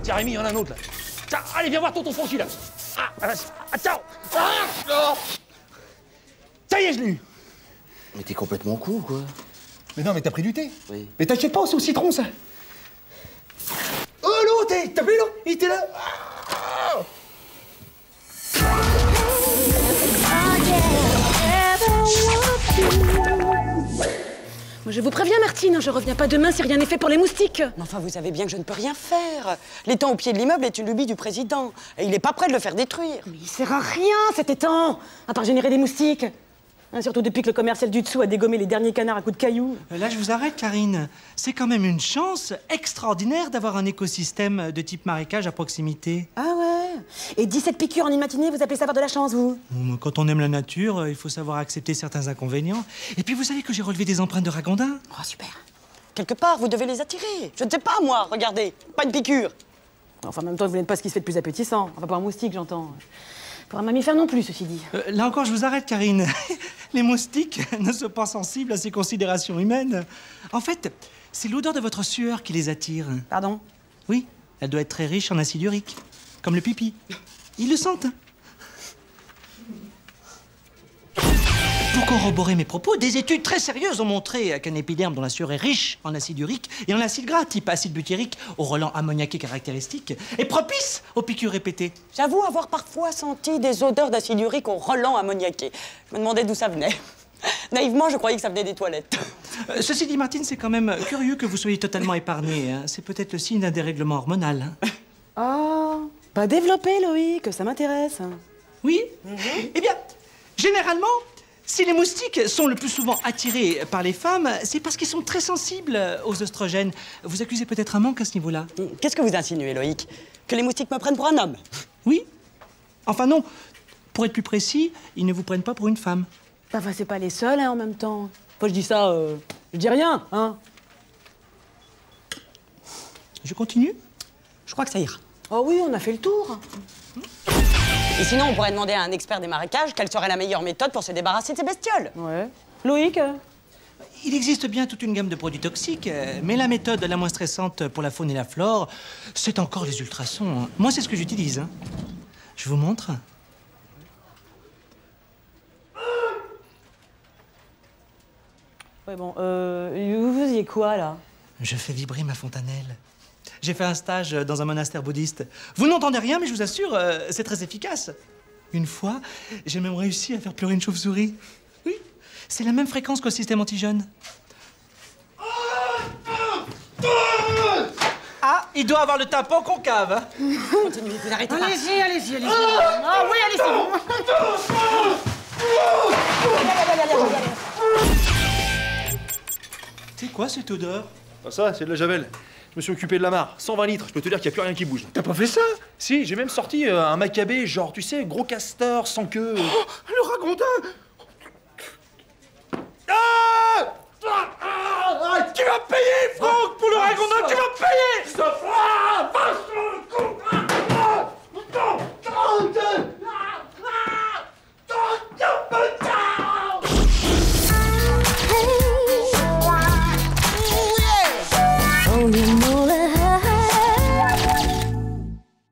Tiens, Rémi, il y en a un autre, là. Tiens, allez, viens voir tonton Francky, là. Ciao. Ça y est, je l'ai eu. Mais t'es complètement con, quoi. Mais non, mais t'as pris du thé. Oui. Mais t'inquiète pas, c'est au citron, ça. Oh, l'eau, t'as vu l'eau? Il était là. Moi, je vous préviens, Martine, je reviens pas demain si rien n'est fait pour les moustiques. Mais enfin, vous savez bien que je ne peux rien faire. L'étang au pied de l'immeuble est une lubie du président. Et il n'est pas prêt de le faire détruire. Mais il sert à rien, cet étang, à part générer des moustiques. Hein, surtout depuis que le commercial du dessous a dégommé les derniers canards à coups de cailloux. Là, je vous arrête, Karine. C'est quand même une chance extraordinaire d'avoir un écosystème de type marécage à proximité. Ah ouais? Et 17 piqûres en une matinée, vous appelez ça avoir de la chance, vous? Quand on aime la nature, il faut savoir accepter certains inconvénients. Et puis, vous savez que j'ai relevé des empreintes de ragondins. Oh, super. Quelque part, vous devez les attirer. Je ne sais pas, moi, regardez. Pas une piqûre. Enfin, en même temps, vous n'êtes pas ce qui se fait de plus appétissant. Enfin, pas un moustique, j'entends. Pour un mammifère non plus, ceci dit. Là encore, je vous arrête, Karine. Les moustiques ne sont pas sensibles à ces considérations humaines. En fait, c'est l'odeur de votre sueur qui les attire. Pardon? Oui, elle doit être très riche en acide urique, comme le pipi. Ils le sentent. Pour corroborer mes propos, des études très sérieuses ont montré qu'un épiderme dont la sueur est riche en acide urique et en acide gras, type acide butyrique, au relent ammoniaqué caractéristique, est propice aux piqûres répétées. J'avoue avoir parfois senti des odeurs d'acide urique au relent ammoniaqué. Je me demandais d'où ça venait. Naïvement, je croyais que ça venait des toilettes. Ceci dit, Martine, c'est quand même curieux que vous soyez totalement épargnée. Hein. C'est peut-être le signe d'un dérèglement hormonal. Hein. Oh, pas développé, Loïc, ça m'intéresse. Oui. Eh bien, généralement, si les moustiques sont le plus souvent attirés par les femmes, c'est parce qu'ils sont très sensibles aux oestrogènes. Vous accusez peut-être un manque à ce niveau-là. Qu'est-ce que vous insinuez, Loïc? Que les moustiques me prennent pour un homme? Oui. Enfin non. Pour être plus précis, ils ne vous prennent pas pour une femme. Enfin, c'est pas les seuls, hein, en même temps. Enfin, je dis ça, je dis rien, hein. Je continue? Je crois que ça ira. Oh oui, on a fait le tour. Et sinon, on pourrait demander à un expert des marécages quelle serait la meilleure méthode pour se débarrasser de ces bestioles. Ouais. Loïc? Il existe bien toute une gamme de produits toxiques, mais la méthode la moins stressante pour la faune et la flore, c'est encore les ultrasons. Hein. Moi, c'est ce que j'utilise. Hein. Je vous montre. Ouais, bon, vous faisiez quoi, là? Je fais vibrer ma fontanelle. J'ai fait un stage dans un monastère bouddhiste. Vous n'entendez rien, mais je vous assure, c'est très efficace. Une fois, j'ai même réussi à faire pleurer une chauve-souris. Oui, c'est la même fréquence qu'au système anti-jeune. Ah, il doit avoir le tympan concave. Hein. Continuez, vous n'arrêtez pas. Allez-y, allez-y, allez-y. Ah oui, allez, c'est bon. C'est quoi cette odeur? Ah, ça, c'est de la javel. Je me suis occupé de la mare. 120 litres, je peux te dire qu'il n'y a plus rien qui bouge. T'as pas fait ça? Si, j'ai même sorti un macabé, genre, tu sais, gros castor sans queue. Oh, le ragondin!